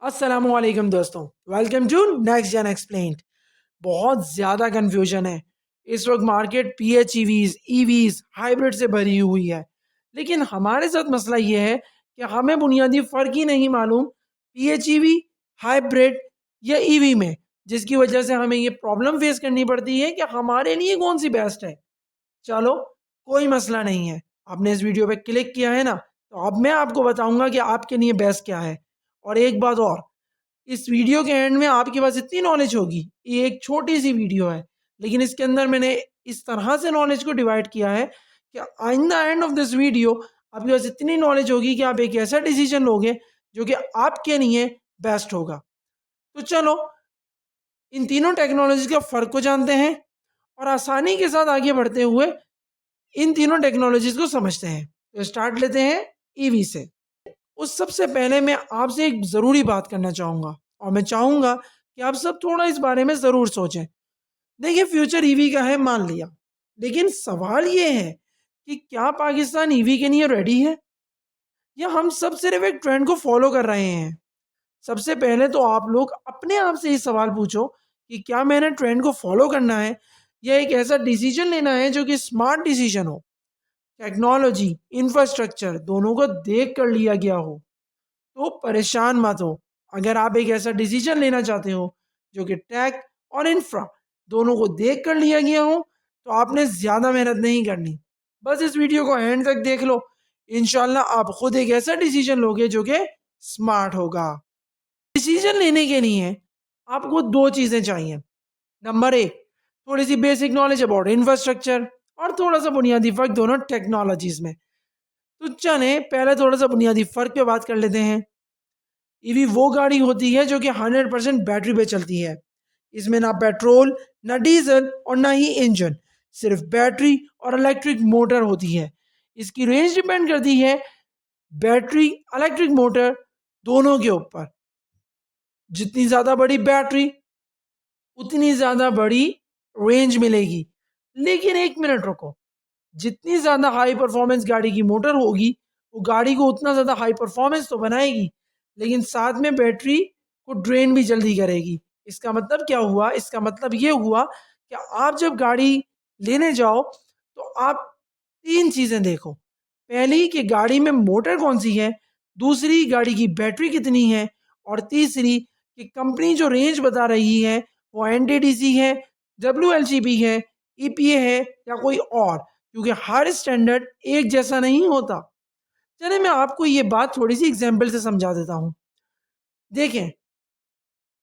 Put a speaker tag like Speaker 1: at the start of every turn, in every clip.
Speaker 1: अस्सलामुअलैकुम दोस्तों, welcome to Next Gen Explained. बहुत ज़्यादा कन्फ्यूजन है इस वक्त। मार्केट PHEVs, EVs, हाइब्रिड से भरी हुई है। लेकिन हमारे साथ मसला ये है कि हमें बुनियादी फ़र्क ही नहीं मालूम PHEV, हाइब्रिड या EV में, जिसकी वजह से हमें ये प्रॉब्लम फेस करनी पड़ती है कि हमारे लिए कौन सी बेस्ट है। चलो, कोई मसला नहीं है। आपने इस वीडियो पे क्लिक किया है ना, तो अब मैं आपको बताऊंगा कि आपके लिए बेस्ट क्या है। और एक बात और, इस वीडियो के एंड में आपके पास इतनी नॉलेज होगी, ये एक छोटी सी वीडियो है लेकिन इसके अंदर मैंने इस तरह से नॉलेज को डिवाइड किया है कि in the end of this video आपके पास इतनी नॉलेज होगी कि आप एक ऐसा डिसीजन लोगे जो कि आपके लिए बेस्ट होगा। तो चलो, इन तीनों टेक्नोलॉजी का फ़र्क को जानते हैं और आसानी के साथ आगे बढ़ते हुए इन तीनों टेक्नोलॉजीज को समझते हैं। तो स्टार्ट लेते हैं ईवी से। उस सबसे पहले मैं आपसे एक ज़रूरी बात करना चाहूँगा और मैं चाहूँगा कि आप सब थोड़ा इस बारे में ज़रूर सोचें। देखिए, फ्यूचर ईवी का है मान लिया, लेकिन सवाल ये है कि क्या पाकिस्तान ईवी के लिए रेडी है या हम सब सिर्फ एक ट्रेंड को फॉलो कर रहे हैं। सबसे पहले तो आप लोग अपने आप से ये सवाल पूछो कि क्या मैंने ट्रेंड को फॉलो करना है या एक ऐसा डिसीजन लेना है जो कि स्मार्ट डिसीजन हो, टेक्नोलॉजी, इंफ्रास्ट्रक्चर दोनों को देख कर लिया गया हो। तो परेशान मत हो। अगर आप एक ऐसा डिसीजन लेना चाहते हो जो कि टेक और इंफ्रा दोनों को देख कर लिया गया हो, तो आपने ज़्यादा मेहनत नहीं करनी। बस इस वीडियो को एंड तक देख लो, इंशाल्लाह आप खुद एक ऐसा डिसीजन लोगे जो कि स्मार्ट होगा। डिसीजन लेने के लिए आपको दो चीज़ें चाहिए। नंबर एक, थोड़ी सी बेसिक नॉलेज अबाउट इंफ्रास्ट्रक्चर और थोड़ा सा बुनियादी फ़र्क दोनों टेक्नोलॉजीज़ में। तो चलें पहले थोड़ा सा बुनियादी फ़र्क पे बात कर लेते हैं। ईवी वो गाड़ी होती है जो कि 100% बैटरी पे चलती है। इसमें ना पेट्रोल, ना डीजल और ना ही इंजन, सिर्फ बैटरी और इलेक्ट्रिक मोटर होती है। इसकी रेंज डिपेंड करती है बैटरी, इलेक्ट्रिक मोटर दोनों के ऊपर। जितनी ज़्यादा बड़ी बैटरी उतनी ज़्यादा बड़ी रेंज मिलेगी। लेकिन एक मिनट रुको, जितनी ज़्यादा हाई परफॉर्मेंस गाड़ी की मोटर होगी, वो गाड़ी को उतना ज़्यादा हाई परफॉर्मेंस तो बनाएगी, लेकिन साथ में बैटरी को ड्रेन भी जल्दी करेगी। इसका मतलब क्या हुआ? इसका मतलब ये हुआ कि आप जब गाड़ी लेने जाओ तो आप 3 चीज़ें देखो। पहली कि गाड़ी में मोटर कौन-सी है, दूसरी गाड़ी की बैटरी कितनी है और तीसरी कि कंपनी जो रेंज बता रही है वो NTDC है, WLTP है, EPA है या कोई और, क्योंकि हर स्टैंडर्ड एक जैसा नहीं होता। चलिए मैं आपको ये बात थोड़ी सी एग्जाम्पल से समझा देता हूँ। देखें,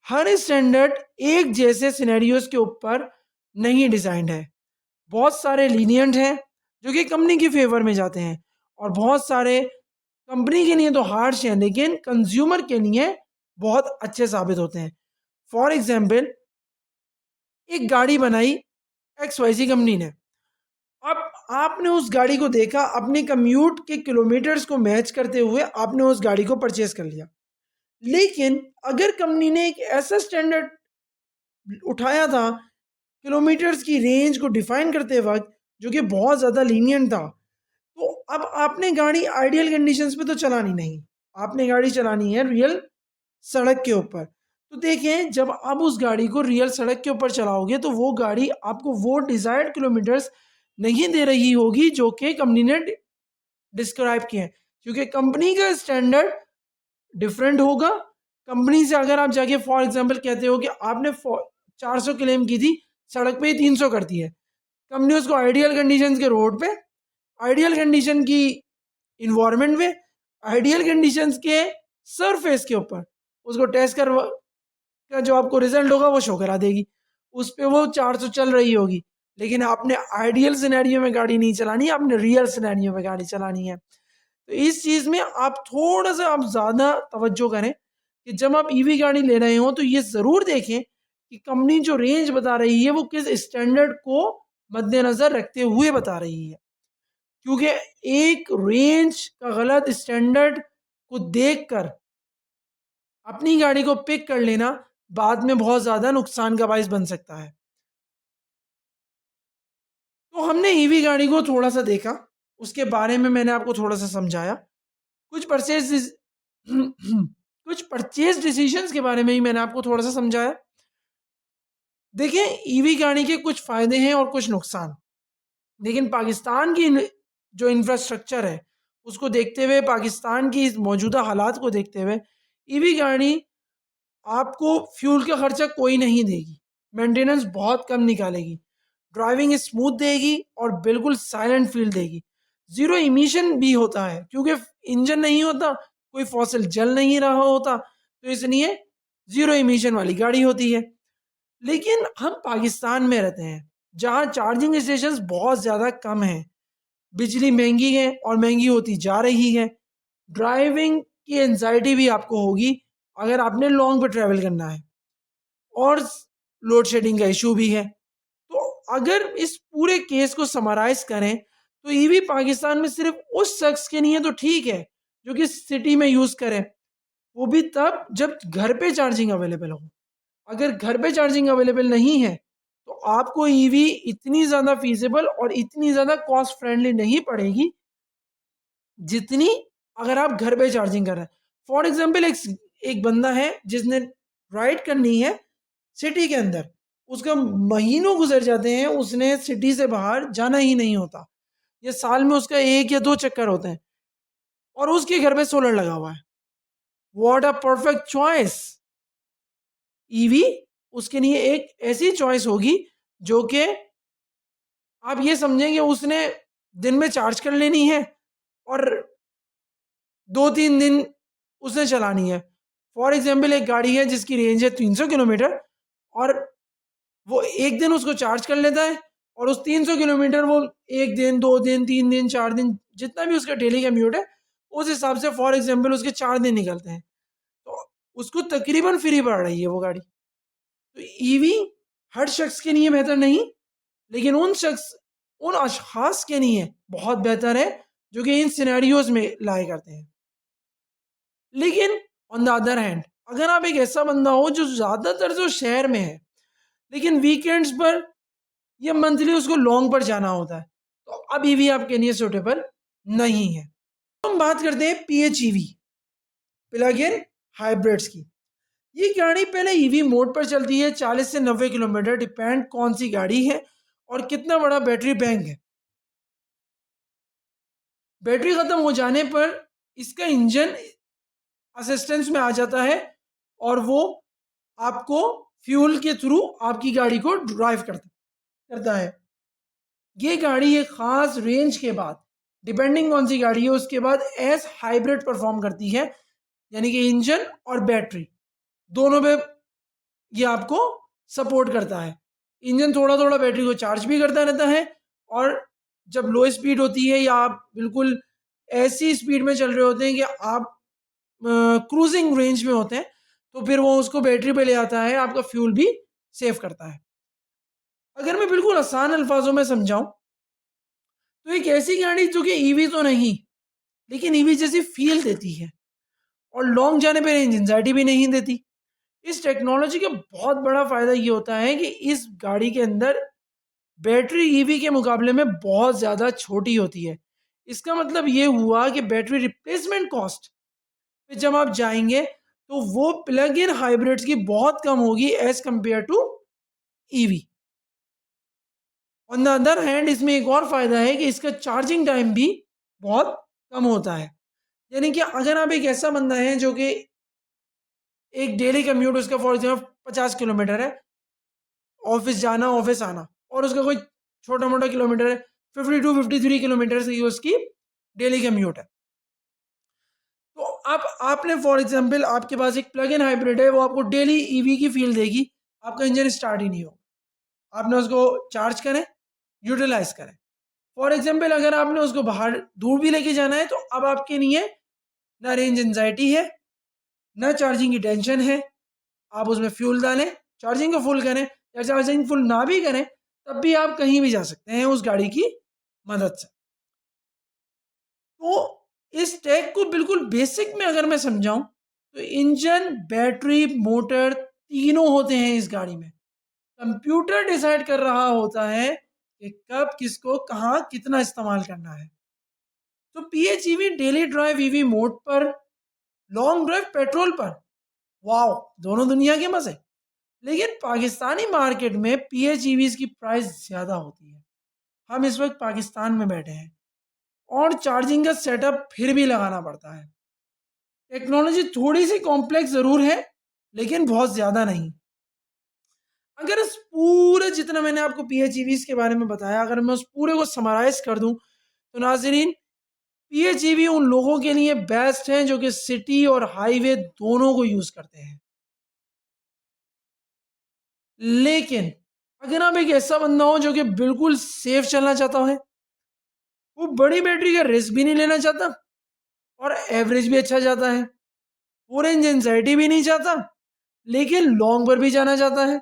Speaker 1: हर स्टैंडर्ड एक जैसे सिनेरियोज के ऊपर नहीं डिज़ाइंड है। बहुत सारे लीनियंट हैं जो कि कंपनी के फेवर में जाते हैं और बहुत सारे कंपनी के लिए तो हार्श हैं लेकिन कंज्यूमर के लिए बहुत अच्छे साबित होते हैं। फॉर एग्जाम्पल, एक गाड़ी बनाई XYZ कंपनी ने। अब आपने उस गाड़ी को देखा, अपने कम्यूट के किलोमीटर्स को मैच करते हुए आपने उस गाड़ी को परचेज कर लिया। लेकिन अगर कंपनी ने एक ऐसा स्टैंडर्ड उठाया था किलोमीटर्स की रेंज को डिफाइन करते वक्त जो कि बहुत ज़्यादा लीनियंट था, तो अब आपने गाड़ी आइडियल कंडीशंस पे तो चलानी नहीं, आपने गाड़ी चलानी है रियल सड़क के ऊपर। तो देखें, जब आप उस गाड़ी को रियल सड़क के ऊपर चलाओगे तो वो गाड़ी आपको वो डिज़ायर्ड किलोमीटर्स नहीं दे रही होगी जो कि कंपनी ने डिस्क्राइब किए हैं, क्योंकि कंपनी का स्टैंडर्ड डिफरेंट होगा। कंपनी से अगर आप जाके फॉर एग्जांपल कहते हो कि आपने 400 क्लेम की थी, सड़क पे ही 300 करती है, कंपनी उसको आइडियल कंडीशंस के रोड पे, आइडियल कंडीशन की इन्वायरमेंट में, आइडियल कंडीशंस के सरफेस के ऊपर उसको टेस्ट कर का जो आपको रिजल्ट होगा वो शो करा देगी। उस पे वो 400 चल रही होगी, लेकिन आपने आइडियल सिनेरियो में गाड़ी नहीं चलानी, आपने रियल सिनेरियो में गाड़ी चलानी है। तो इस चीज़ में आप थोड़ा सा आप ज़्यादा तवज्जो करें कि जब आप ईवी गाड़ी ले रहे हो तो ये ज़रूर देखें कि कंपनी जो रेंज बता रही है वो किस स्टैंडर्ड को मद्देनज़र रखते हुए बता रही है। क्योंकि एक रेंज का गलत स्टैंडर्ड को देखकर अपनी गाड़ी को पिक कर लेना बाद में बहुत ज़्यादा नुकसान का बायस बन सकता है। तो हमने ईवी गाड़ी को थोड़ा सा देखा, उसके बारे में मैंने आपको थोड़ा सा समझाया। कुछ परसेस कुछ परचेज डिसीजंस के बारे में ही मैंने आपको थोड़ा सा समझाया। देखिए, ईवी गाड़ी के कुछ फायदे हैं और कुछ नुकसान। लेकिन पाकिस्तान की जो इंफ्रास्ट्रक्चर है उसको देखते हुए, पाकिस्तान की इस मौजूदा हालात को देखते हुए, ईवी गाड़ी आपको फ्यूल का खर्चा कोई नहीं देगी, मेंटेनेंस बहुत कम निकालेगी, ड्राइविंग स्मूथ देगी और बिल्कुल साइलेंट फील देगी। ज़ीरो इमिशन भी होता है क्योंकि इंजन नहीं होता, कोई फॉसिल जल नहीं रहा होता, तो इसलिए ज़ीरो इमिशन वाली गाड़ी होती है। लेकिन हम पाकिस्तान में रहते हैं जहाँ चार्जिंग स्टेशंस बहुत ज़्यादा कम हैं, बिजली महंगी है और महंगी होती जा रही है, ड्राइविंग की एंजाइटी भी आपको होगी अगर आपने लॉन्ग पे ट्रैवल करना है, और लोड शेडिंग का इशू भी है। तो अगर इस पूरे केस को समराइज करें तो ईवी पाकिस्तान में सिर्फ उस शख्स के लिए है तो ठीक है जो कि सिटी में यूज़ करे, वो भी तब जब घर पे चार्जिंग अवेलेबल हो। अगर घर पे चार्जिंग अवेलेबल नहीं है तो आपको ईवी इतनी ज़्यादा फीजिबल और इतनी ज़्यादा कॉस्ट फ्रेंडली नहीं पड़ेगी जितनी अगर आप घर पे चार्जिंग कर रहे हैं। फॉर एग्जाम्पल, एक बंदा है जिसने राइड करनी है सिटी के अंदर, उसका महीनों गुजर जाते हैं, उसने सिटी से बाहर जाना ही नहीं होता, ये साल में उसका 1 या 2 चक्कर होते हैं, और उसके घर पे सोलर लगा हुआ है। What a perfect choice! EV उसके लिए एक ऐसी चॉइस होगी जो कि आप ये समझेंगे उसने दिन में चार्ज कर लेनी है और 2-3 दिन उसने चलानी है। फॉर एग्जाम्पल, एक गाड़ी है जिसकी रेंज है 300 किलोमीटर, और वो एक दिन उसको चार्ज कर लेता है, और उस 300 किलोमीटर वो 1 दिन, 2 दिन, 3 दिन, 4 दिन, जितना भी उसका डेली कम्यूट है उस हिसाब से फॉर एग्जाम्पल उसके 4 दिन निकलते हैं, तो उसको तकरीबन फ्री पड़ रही है वो गाड़ी। तो ईवी हर शख्स के लिए बेहतर नहीं, लेकिन उन अशखास के लिए बहुत बेहतर है जो कि इन सिनेरियोज में लाए करते हैं। लेकिन ऑन द अदर हैंड, अगर आप एक ऐसा बंदा हो जो ज़्यादातर जो शहर में है लेकिन वीकेंड्स पर या मंथली उसको लॉन्ग पर जाना होता है, तो अब ईवी आपके लिए सूटेबल नहीं है। तो हम बात करते हैं पीएचईवी, प्लग इन हाइब्रिड्स की। ये गाड़ी पहले ईवी मोड पर चलती है 40 से 90 किलोमीटर, डिपेंड कौन सी गाड़ी है और कितना बड़ा बैटरी बैंक है। बैटरी ख़त्म हो जाने पर इसका इंजन असिस्टेंस में आ जाता है और वो आपको फ्यूल के थ्रू आपकी गाड़ी को ड्राइव करता है। ये गाड़ी एक ख़ास रेंज के बाद, डिपेंडिंग कौन सी गाड़ी है उसके बाद, एज हाइब्रिड परफॉर्म करती है, यानी कि इंजन और बैटरी दोनों पे ये आपको सपोर्ट करता है। इंजन थोड़ा थोड़ा बैटरी को चार्ज भी करता रहता है, और जब लो स्पीड होती है या आप बिल्कुल ऐसी स्पीड में चल रहे होते हैं कि आप क्रूजिंग रेंज में होते हैं, तो फिर वो उसको बैटरी पे ले आता है, आपका फ्यूल भी सेव करता है। अगर मैं बिल्कुल आसान अल्फाजों में समझाऊं तो एक ऐसी गाड़ी जो कि ईवी तो नहीं लेकिन ईवी जैसी फील देती है और लॉन्ग जाने पर रेंज एंजाइटी भी नहीं देती। इस टेक्नोलॉजी का बहुत बड़ा फायदा ये होता है कि इस गाड़ी के अंदर बैटरी ईवी के मुकाबले में बहुत ज़्यादा छोटी होती है। इसका मतलब ये हुआ कि बैटरी रिप्लेसमेंट कॉस्ट पे जब आप जाएंगे तो वो प्लग इन हाइब्रिड्स की बहुत कम होगी as compare to EV. On the other hand, इसमें एक और फायदा है कि इसका चार्जिंग टाइम भी बहुत कम होता है। यानी कि अगर आप एक ऐसा बंदा है जो कि एक डेली कम्यूट उसका फॉर एग्जाम्पल 50 किलोमीटर है, ऑफिस जाना ऑफिस आना, और उसका कोई छोटा मोटा किलोमीटर है, 52-53 किलोमीटर की उसकी डेली कम्यूट है, तो आपने फॉर एग्जांपल आपके पास एक प्लग इन हाइब्रिड है, वो आपको डेली ईवी की फील देगी, आपका इंजन स्टार्ट ही नहीं होगा। आपने उसको चार्ज करें, यूटिलाइज करें। फॉर एग्जांपल, अगर आपने उसको बाहर दूर भी लेके जाना है तो अब आपके लिए ना रेंज एंजाइटी है, ना चार्जिंग की टेंशन है। आप उसमें फ्यूल डालें, चार्जिंग को फुल करें, या चार्जिंग फुल ना भी करें तब भी आप कहीं भी जा सकते हैं उस गाड़ी की मदद से। तो इस टैग को बिल्कुल बेसिक में अगर मैं समझाऊं तो इंजन, बैटरी, मोटर तीनों होते हैं इस गाड़ी में। कंप्यूटर डिसाइड कर रहा होता है कि कब किसको कहाँ कितना इस्तेमाल करना है। तो PHEV daily drive EV mode पर लॉन्ग ड्राइव पेट्रोल पर, वाओ, दोनों दुनिया के मजे। लेकिन पाकिस्तानी मार्केट में PHEVs की प्राइस ज़्यादा होती है। हम इस वक्त पाकिस्तान में बैठे हैं और चार्जिंग का सेटअप फिर भी लगाना पड़ता है। टेक्नोलॉजी थोड़ी सी कॉम्प्लेक्स ज़रूर है, लेकिन बहुत ज़्यादा नहीं। अगर इस पूरे जितना मैंने आपको PHEVs के बारे में बताया, अगर मैं उस पूरे को समराइज कर दूं, तो नाजरीन, PHEV उन लोगों के लिए बेस्ट हैं जो कि सिटी और हाईवे दोनों को यूज़ करते हैं। लेकिन अगर आप एक ऐसा बंदा हो जो कि बिल्कुल सेफ चलना चाहता है, वो बड़ी बैटरी का रिस्क भी नहीं लेना चाहता और एवरेज भी अच्छा जाता है, वो रेंज एंजाइटी भी नहीं चाहता, लेकिन लॉन्ग पर भी जाना चाहता है,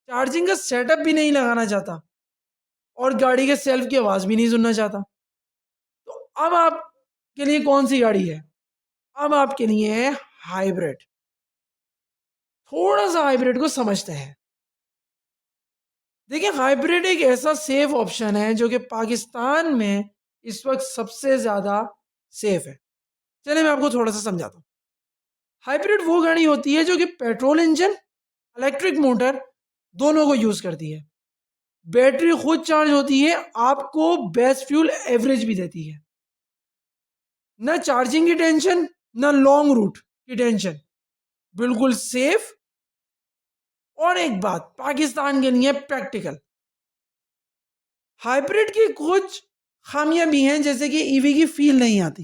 Speaker 1: चार्जिंग का सेटअप भी नहीं लगाना चाहता और गाड़ी के सेल्फ की आवाज़ भी नहीं सुनना चाहता, तो अब आपके लिए कौन सी गाड़ी है? अब आपके लिए है हाइब्रिड। थोड़ा सा हाइब्रिड को समझते हैं। देखिए, हाइब्रिड एक ऐसा सेफ ऑप्शन है जो कि पाकिस्तान में इस वक्त सबसे ज़्यादा सेफ है। चलिए मैं आपको थोड़ा सा समझाता हूँ। हाइब्रिड वो गाड़ी होती है जो कि पेट्रोल इंजन, इलेक्ट्रिक मोटर दोनों को यूज़ करती है। बैटरी खुद चार्ज होती है, आपको बेस्ट फ्यूल एवरेज भी देती है। ना चार्जिंग की टेंशन, ना लॉन्ग रूट की टेंशन, बिल्कुल सेफ। और एक बात पाकिस्तान के लिए प्रैक्टिकल, हाइब्रिड की कुछ खामियां भी हैं, जैसे कि ईवी की फील नहीं आती,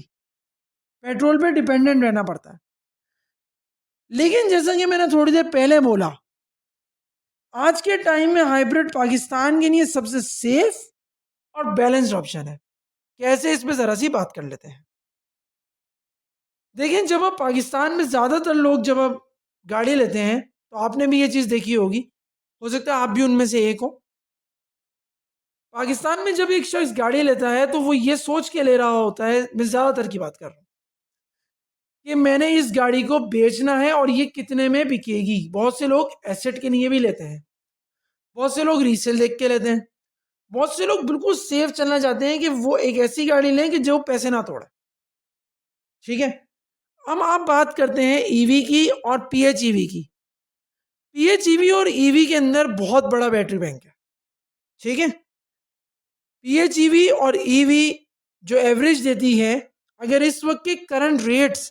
Speaker 1: पेट्रोल पे डिपेंडेंट रहना पड़ता है। लेकिन जैसा कि मैंने थोड़ी देर पहले बोला, आज के टाइम में हाइब्रिड पाकिस्तान के लिए सबसे सेफ और बैलेंस्ड ऑप्शन है। कैसे, इस पे ज़रा सी बात कर लेते हैं। देखिए, जब आप पाकिस्तान में ज़्यादातर लोग जब आप गाड़ी लेते हैं, तो आपने भी ये चीज़ देखी होगी, हो सकता है आप भी उनमें से एक हो। पाकिस्तान में जब एक शख्स गाड़ी लेता है तो वो ये सोच के ले रहा होता है, मैं ज़्यादातर की बात कर रहा हूँ, कि मैंने इस गाड़ी को बेचना है और ये कितने में बिकेगी। बहुत से लोग एसेट के लिए भी लेते हैं, बहुत से लोग रीसेल देख के लेते हैं, बहुत से लोग बिल्कुल सेफ चलना चाहते हैं कि वो एक ऐसी गाड़ी लें कि जो पैसे ना तोड़े। ठीक है, हम आप बात करते हैं ईवी की और PHEV की। PHEV और ईवी के अंदर बहुत बड़ा बैटरी बैंक है। ठीक है, PHEV और ईवी जो एवरेज देती है, अगर इस वक्त के करंट रेट्स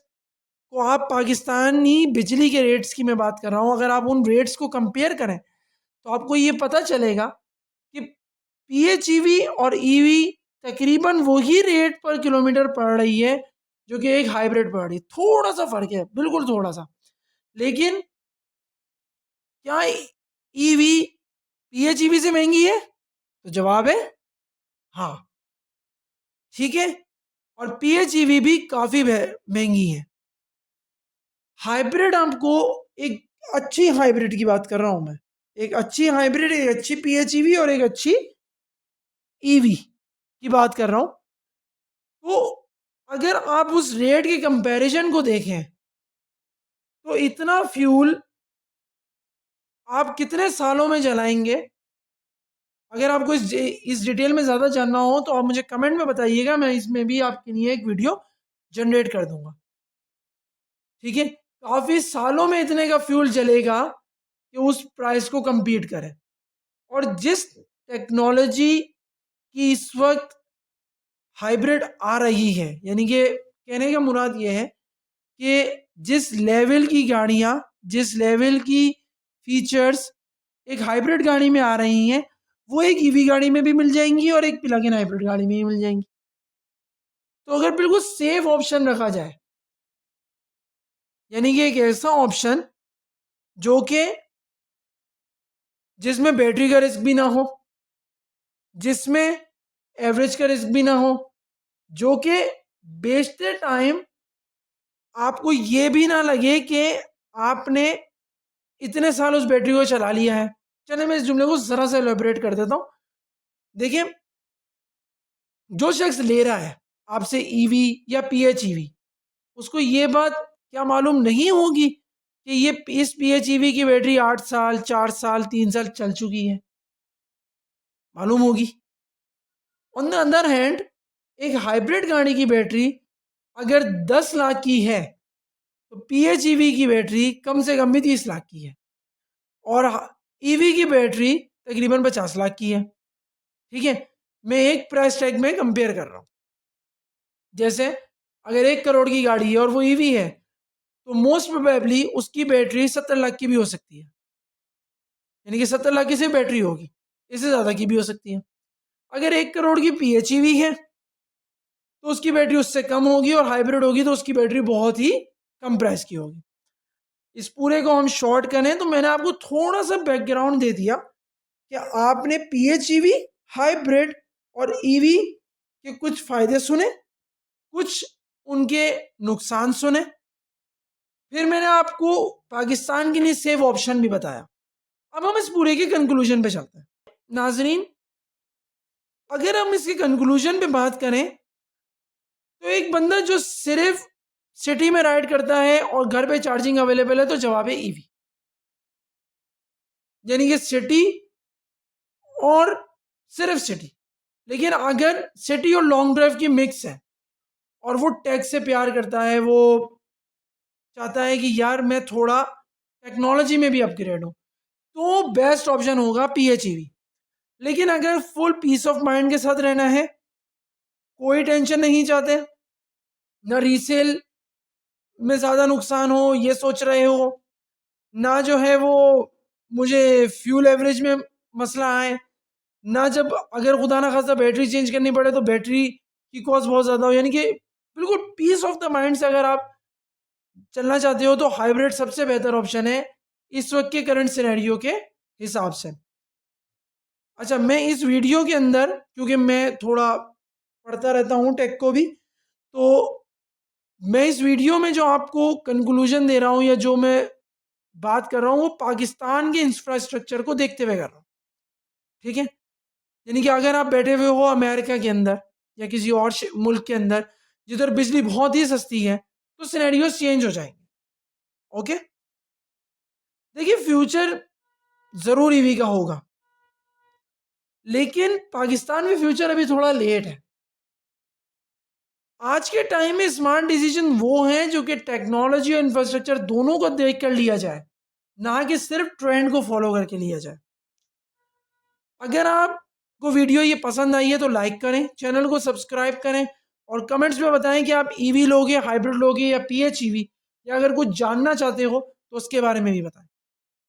Speaker 1: को आप पाकिस्तानी बिजली के रेट्स की मैं बात कर रहा हूँ, अगर आप उन रेट्स को कंपेयर करें तो आपको ये पता चलेगा कि PHEV और ईवी तकरीबन वही रेट पर किलोमीटर पड़ रही है जो कि एक हाइब्रिड पड़ रही है। थोड़ा सा फर्क है, बिल्कुल थोड़ा सा। लेकिन क्या ईवी PHEV से महंगी है? तो जवाब है हाँ। ठीक है, और PHEV भी काफ़ी महंगी है। हाइब्रिड आपको एक अच्छी हाइब्रिड की बात कर रहा हूं मैं, एक अच्छी हाइब्रिड, एक अच्छी PHEV और एक अच्छी ईवी की बात कर रहा हूं। तो अगर आप उस रेट के कंपैरिजन को देखें, तो इतना फ्यूल आप कितने सालों में जलाएंगे? अगर आपको इस डिटेल में ज़्यादा जानना हो तो आप मुझे कमेंट में बताइएगा, मैं इसमें भी आपके लिए एक वीडियो जनरेट कर दूंगा। ठीक है, काफ़ी सालों में इतने का फ्यूल जलेगा कि उस प्राइस को compete करे। और जिस टेक्नोलॉजी की इस वक्त हाइब्रिड आ रही है, यानी कि कहने का मुराद ये है कि जिस लेवल की गाड़ियाँ, जिस लेवल की फीचर्स एक हाइब्रिड गाड़ी में आ रही हैं, वो एक ईवी गाड़ी में भी मिल जाएंगी और एक प्लग इन हाइब्रिड गाड़ी में भी मिल जाएंगी। तो अगर बिल्कुल सेफ ऑप्शन रखा जाए, यानी कि एक ऐसा ऑप्शन जो कि जिसमें बैटरी का रिस्क भी ना हो, जिसमें एवरेज का रिस्क भी ना हो, जो कि बेचते टाइम आपको ये भी ना लगे कि आपने इतने साल उस बैटरी को चला लिया है। चलिए मैं इस जुमले को ज़रा सा एलोबरेट कर देता हूँ। देखिए, जो शख्स ले रहा है आपसे ईवी या PHEV, उसको ये बात क्या मालूम नहीं होगी कि ये इस PHEV की बैटरी 8 साल, 4 साल, 3 साल चल चुकी है? मालूम होगी। ऑन द अदर हैंड, एक हाइब्रिड गाड़ी की बैटरी अगर 10 लाख की है तो PHEV की बैटरी कम से कम भी 30 लाख की है और EV की बैटरी तकरीबन 50 लाख की है। ठीक है, मैं एक प्राइस टैग में कंपेयर कर रहा हूँ। जैसे अगर 1 करोड़ की गाड़ी है और वो EV है तो मोस्ट प्रोबेबली उसकी बैटरी 70 लाख की भी हो सकती है, यानी कि 70 लाख की सिर्फ बैटरी होगी, इससे ज़्यादा की भी हो सकती है। अगर 1 करोड़ की PHEV है तो उसकी बैटरी उससे कम होगी और हाइब्रिड होगी तो उसकी बैटरी बहुत ही कम प्राइस की होगी। इस पूरे को हम शॉर्ट करें तो मैंने आपको थोड़ा सा बैकग्राउंड दे दिया कि आपने PHEV, हाइब्रिड और EV के कुछ फायदे सुने, कुछ उनके नुकसान सुने, फिर मैंने आपको पाकिस्तान के लिए सेफ ऑप्शन भी बताया। अब हम इस पूरे के कंक्लूजन पे चलते हैं। नाजरीन, अगर हम इसके कंक्लूजन पे बात करें तो एक बंदा जो सिर्फ सिटी में राइड करता है और घर पे चार्जिंग अवेलेबल है तो जवाब है EV, यानी कि सिटी और सिर्फ सिटी। लेकिन अगर सिटी और लॉन्ग ड्राइव की मिक्स है और वो टेक से प्यार करता है, वो चाहता है कि यार मैं थोड़ा टेक्नोलॉजी में भी अपग्रेड हूँ, तो बेस्ट ऑप्शन होगा PHEV। लेकिन अगर फुल पीस ऑफ माइंड के साथ रहना है, कोई टेंशन नहीं चाहते, ना रीसेल में ज़्यादा नुकसान हो ये सोच रहे हो, ना जो है वो मुझे फ्यूल एवरेज में मसला आए, ना जब अगर खुदा ना खासा बैटरी चेंज करनी पड़े तो बैटरी की कॉस्ट बहुत ज़्यादा हो, यानी कि बिल्कुल पीस ऑफ द माइंड से अगर आप चलना चाहते हो तो हाइब्रिड सबसे बेहतर ऑप्शन है इस वक्त के करंट सिनेरियो के हिसाब से। अच्छा, मैं इस वीडियो के अंदर, क्योंकि मैं थोड़ा पढ़ता रहता हूँ टेक को भी, तो मैं इस वीडियो में जो आपको कंक्लूजन दे रहा हूँ या जो मैं बात कर रहा हूँ वो पाकिस्तान के इंफ्रास्ट्रक्चर को देखते हुए कर रहा हूँ। ठीक है, यानी कि अगर आप बैठे हुए हो अमेरिका के अंदर या किसी और मुल्क के अंदर जिधर बिजली बहुत ही सस्ती है तो सिनेरियोस चेंज हो जाएंगे। ओके, देखिए फ्यूचर ज़रूर EV का होगा, लेकिन पाकिस्तान में फ्यूचर अभी थोड़ा लेट है। आज के टाइम में स्मार्ट डिसीजन वो हैं जो कि टेक्नोलॉजी और इंफ्रास्ट्रक्चर दोनों को देख कर लिया जाए, ना कि सिर्फ ट्रेंड को फॉलो करके लिया जाए। अगर आपको वीडियो ये पसंद आई है तो लाइक करें, चैनल को सब्सक्राइब करें और कमेंट्स में बताएं कि आप EV लोगे, हाइब्रिड लोगे या PHEV, या अगर कुछ जानना चाहते हो तो उसके बारे में भी बताएं।